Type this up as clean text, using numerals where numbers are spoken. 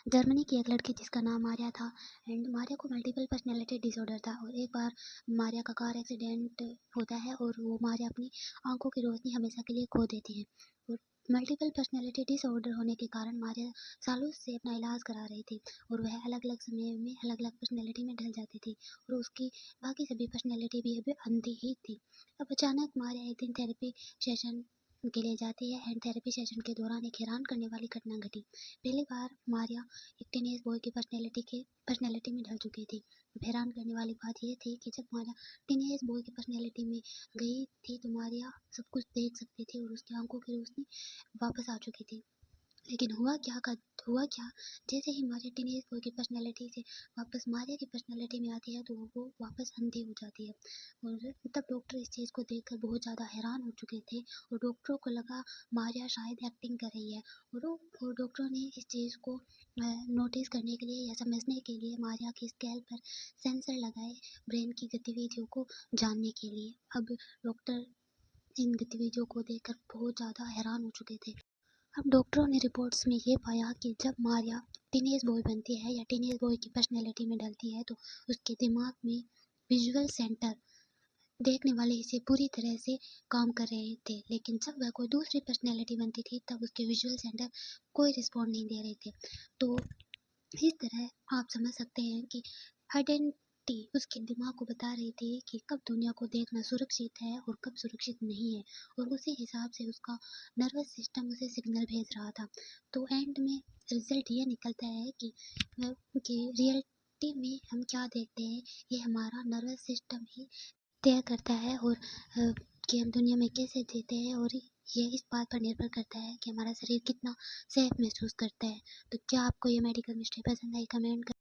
Germany की एक लड़की जिसका नाम मारिया था। एंड मारिया को मल्टीपल पर्सनैलिटी डिसऑर्डर था और एक बार मारिया का कार एक्सीडेंट होता है और वो मारिया अपनी आंखों की रोशनी हमेशा के लिए खो देती है। और मल्टीपल पर्सनैलिटी डिसऑर्डर होने के कारण मारिया सालों से अपना इलाज करा रही थी और वह अलग अलग समय में अलग अलग पर्सनैलिटी में ढल जाती थी और उसकी बाकी सभी पर्सनैलिटी भी अभी अंधी ही थी। अब अचानक मारिया एक दिन थेरेपी सेशन के लिए जाती है एंड थेरेपी सेशन के दौरान एक हैरान करने वाली घटना घटी। पहली बार मारिया एक टीनेज बॉय की पर्सनैलिटी में ढल चुकी थी। हैरान करने वाली बात यह थी कि जब मारिया टीनेज बॉय की पर्सनैलिटी में गई थी तो मारिया सब कुछ देख सकती थी और उसकी आंखों की रोशनी वापस आ चुकी थी। लेकिन हुआ क्या, जैसे ही मारिया टीनेज बॉय की पर्सनैलिटी से वापस मारिया की पर्सनैलिटी में आती है तो वो वापस अंधी हो जाती है। और तब डॉक्टर इस चीज़ को देखकर बहुत ज़्यादा हैरान हो चुके थे और डॉक्टरों को लगा मारिया शायद एक्टिंग कर रही है। और डॉक्टरों ने इस चीज़ को नोटिस करने के लिए या समझने के लिए मारिया की स्कैल्प पर सेंसर लगाए ब्रेन की गतिविधियों को जानने के लिए। अब डॉक्टर इन गतिविधियों को देखकर बहुत ज़्यादा हैरान हो चुके थे। अब डॉक्टरों ने रिपोर्ट्स में ये पाया कि जब मारिया टीनेज बॉय बनती है या टीनेज बॉय की पर्सनैलिटी में डलती है तो उसके दिमाग में विजुअल सेंटर देखने वाले हिस्से पूरी तरह से काम कर रहे थे। लेकिन जब वह कोई दूसरी पर्सनैलिटी बनती थी तब उसके विजुअल सेंटर कोई रिस्पॉन्ड नहीं दे रहे थे। तो इस तरह आप समझ सकते हैं कि आइडेंटिटी उसके दिमाग को बता रही थी कि कब दुनिया को देखना सुरक्षित है और कब सुरक्षित नहीं है और उसी हिसाब से उसका नर्वस सिस्टम उसे सिग्नल भेज रहा था। तो एंड में रिजल्ट ये निकलता है कि रियलिटी में हम क्या देखते हैं ये हमारा नर्वस सिस्टम ही तय करता है और कि हम दुनिया में कैसे जीते हैं और ये इस बात पर निर्भर करता है कि हमारा शरीर कितना सेफ महसूस करता है। तो क्या आपको ये मेडिकल मिस्ट्री पसंद आई? कमेंट कर